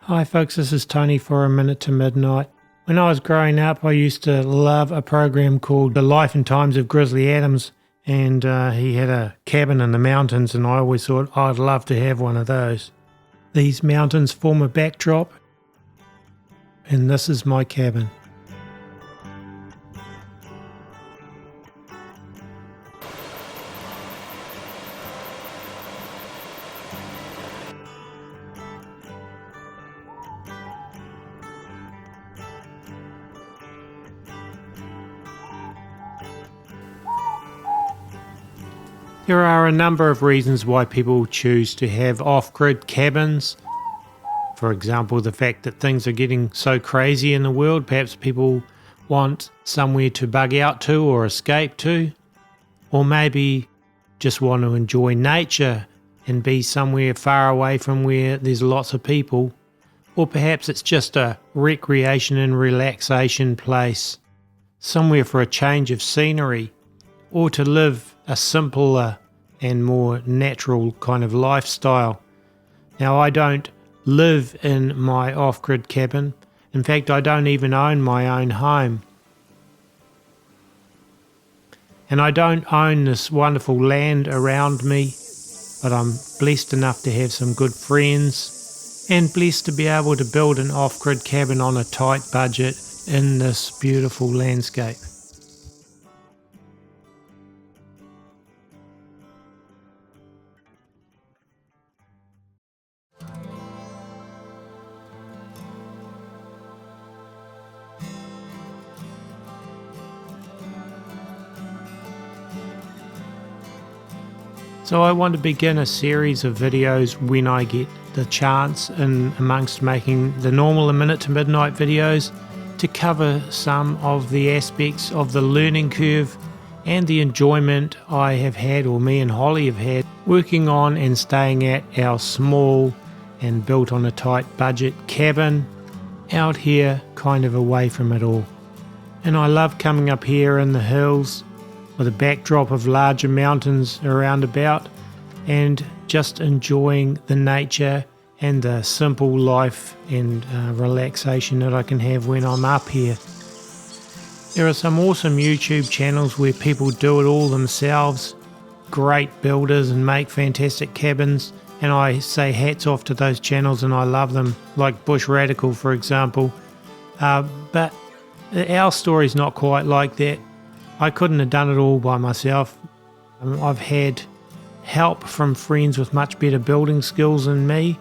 Hi folks, this is Tony for A Minute to Midnight. When I was growing up, I used to love a program called The Life and Times of Grizzly Adams, and he had a cabin in the mountains, and I always thought I'd love to have one of those. These mountains form a backdrop, and this is my cabin. There are a number of reasons why people choose to have off-grid cabins. For example, the fact that things are getting so crazy in the world, perhaps people want somewhere to bug out to or escape to, or maybe just want to enjoy nature and be somewhere far away from where there's lots of people, or perhaps it's just a recreation and relaxation place, somewhere for a change of scenery, or to live a simpler and more natural kind of lifestyle. Now, I don't live in my off-grid cabin. In fact, I don't even own my own home. And I don't own this wonderful land around me, but I'm blessed enough to have some good friends and blessed to be able to build an off-grid cabin on a tight budget in this beautiful landscape. So I want to begin a series of videos when I get the chance, in amongst making the normal A Minute to Midnight videos, to cover some of the aspects of the learning curve and the enjoyment I have had, or me and Holly have had, working on and staying at our small and built on a tight budget cabin out here kind of away from it all. And I love coming up here in the hills with a backdrop of larger mountains around about, and just enjoying the nature and the simple life and relaxation that I can have when I'm up here. There are some awesome YouTube channels where people do it all themselves, great builders and make fantastic cabins, and I say hats off to those channels and I love them, like Bush Radical for example. But our story's not quite like that. I couldn't have done it all by myself. I've had help from friends with much better building skills than me,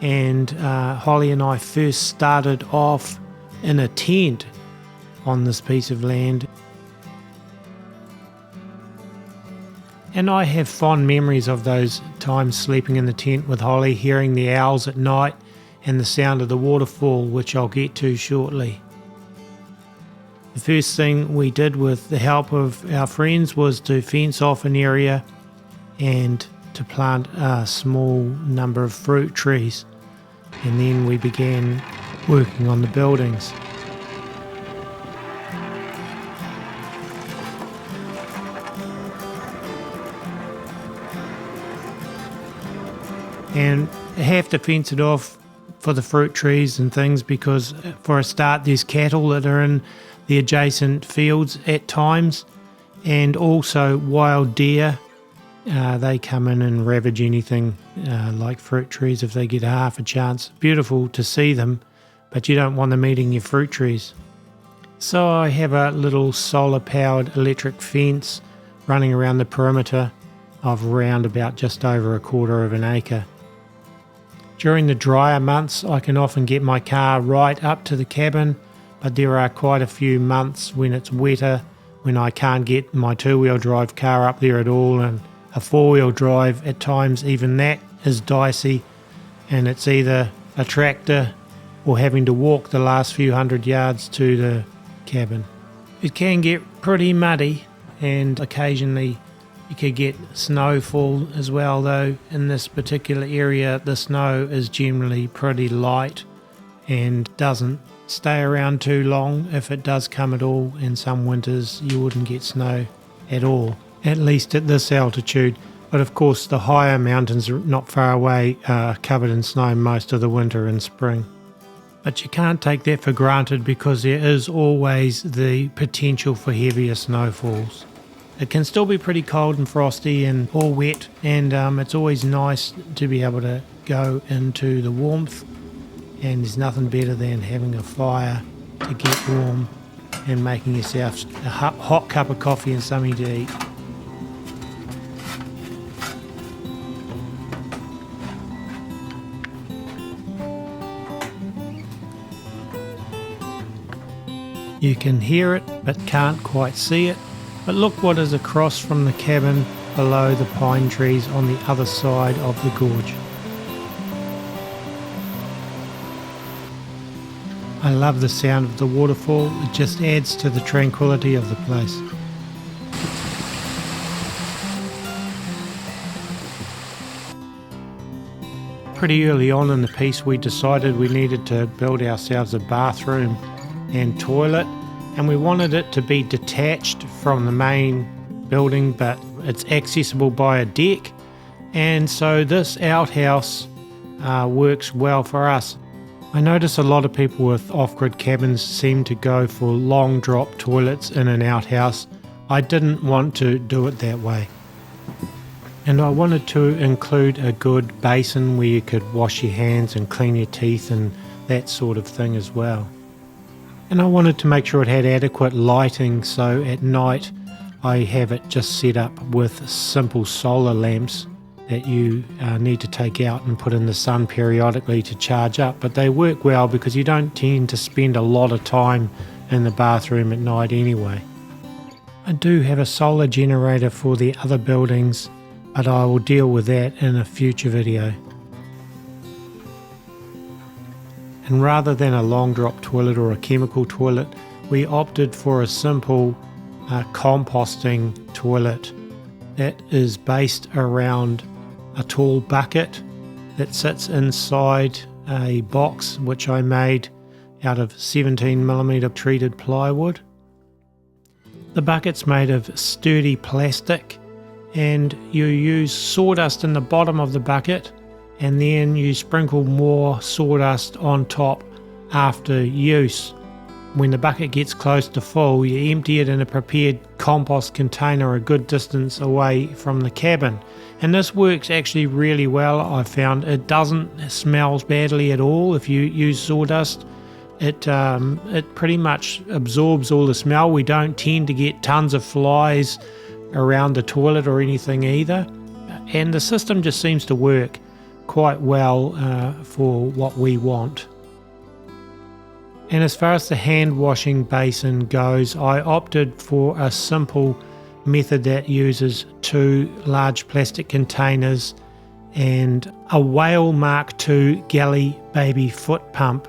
and Holly and I first started off in a tent on this piece of land. And I have fond memories of those times sleeping in the tent with Holly, hearing the owls at night and the sound of the waterfall, which I'll get to shortly. The first thing we did with the help of our friends was to fence off an area and to plant a small number of fruit trees. And then we began working on the buildings. And I have to fence it off for the fruit trees and things because for a start there's cattle that are in the adjacent fields at times, and also wild deer. They come in and ravage anything like fruit trees if they get half a chance. Beautiful to see them, but you don't want them eating your fruit trees. So I have a little solar powered electric fence running around the perimeter of around about just over 1/4 of an acre. During the drier months I can often get my car right up to the cabin, but there are quite a few months when it's wetter, when I can't get my 2-wheel drive car up there at all, and a 4-wheel drive at times, even that is dicey, and it's either a tractor or having to walk the last few hundred yards to the cabin. It can get pretty muddy, and occasionally you could get snowfall as well, though in this particular area the snow is generally pretty light and doesn't stay around too long if it does come at all, and some winters you wouldn't get snow at all, at least at this altitude. But of course the higher mountains not far away are covered in snow most of the winter and spring. But you can't take that for granted because there is always the potential for heavier snowfalls. It can still be pretty cold and frosty and all wet, and it's always nice to be able to go into the warmth, and there's nothing better than having a fire to get warm and making yourself a hot cup of coffee and something to eat. You can hear it but can't quite see it, but look what is across from the cabin below the pine trees on the other side of the gorge. I love the sound of the waterfall, it just adds to the tranquility of the place. Pretty early on in the piece we decided we needed to build ourselves a bathroom and toilet, and we wanted it to be detached from the main building, but it's accessible by a deck, and so this outhouse works well for us. I notice a lot of people with off-grid cabins seem to go for long drop toilets in an outhouse. I didn't want to do it that way, and I wanted to include a good basin where you could wash your hands and clean your teeth and that sort of thing as well. And I wanted to make sure it had adequate lighting, so at night I have it just set up with simple solar lamps that you need to take out and put in the sun periodically to charge up. But they work well because you don't tend to spend a lot of time in the bathroom at night anyway. I do have a solar generator for the other buildings, but I will deal with that in a future video. And rather than a long drop toilet or a chemical toilet, we opted for a simple composting toilet that is based around a tall bucket that sits inside a box which I made out of 17mm treated plywood. The bucket's made of sturdy plastic, and you use sawdust in the bottom of the bucket, and then you sprinkle more sawdust on top after use. When the bucket gets close to full, you empty it in a prepared compost container a good distance away from the cabin. And this works actually really well. I found it doesn't smell badly at all if you use sawdust. It pretty much absorbs all the smell. We don't tend to get tons of flies around the toilet or anything either. And the system just seems to work quite well for what we want. And as far as the hand washing basin goes, I opted for a simple method that uses 2 large plastic containers and a Whale Mark II galley baby foot pump.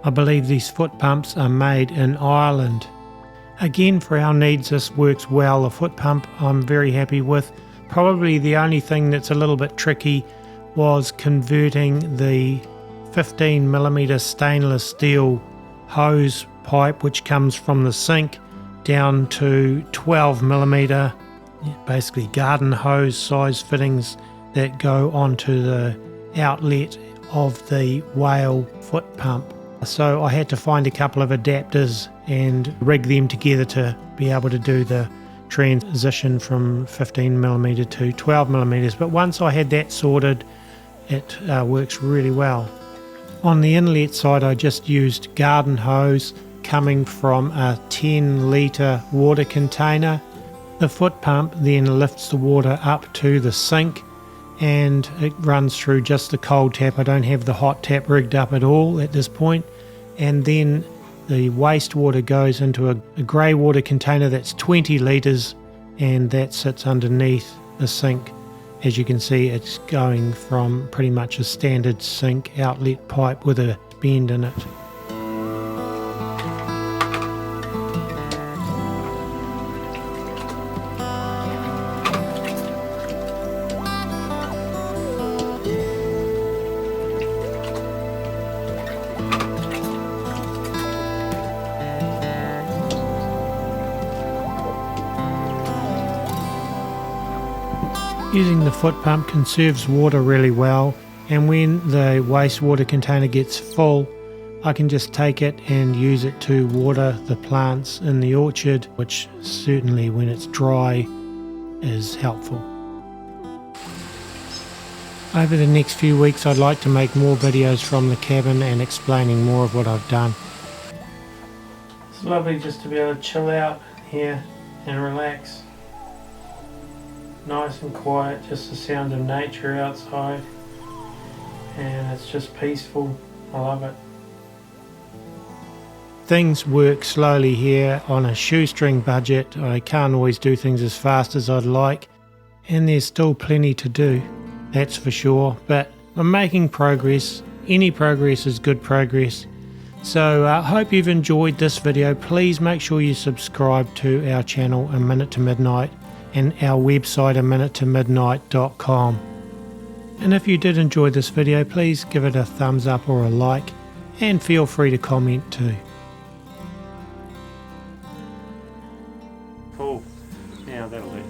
I believe these foot pumps are made in Ireland. Again, for our needs this works well. A foot pump I'm very happy with. Probably the only thing that's a little bit tricky was converting the 15mm stainless steel hose pipe which comes from the sink down to 12mm, basically garden hose size fittings that go onto the outlet of the Whale foot pump. So I had to find a couple of adapters and rig them together to be able to do the transition from 15mm to 12mm, but once I had that sorted, it works really well. On the inlet side I just used garden hose coming from a 10-litre water container. The foot pump then lifts the water up to the sink and it runs through just the cold tap. I don't have the hot tap rigged up at all at this point. And then the wastewater goes into a grey water container that's 20 litres, and that sits underneath the sink. As you can see, it's going from pretty much a standard sink outlet pipe with a bend in it. Using the foot pump conserves water really well, and when the wastewater container gets full, I can just take it and use it to water the plants in the orchard, which certainly when it's dry is helpful. Over the next few weeks I'd like to make more videos from the cabin and explaining more of what I've done. It's lovely just to be able to chill out here and relax. Nice and quiet, just the sound of nature outside, and it's just peaceful. I love it. Things work slowly here on a shoestring budget. I can't always do things as fast as I'd like, and there's still plenty to do, that's for sure, but I'm making progress. Any progress is good progress. So I hope you've enjoyed this video. Please make sure you subscribe to our channel A Minute to Midnight and our website aminutemidnight.com. And if you did enjoy this video, please give it a thumbs up or a like, and feel free to comment too. Cool. Now that'll do.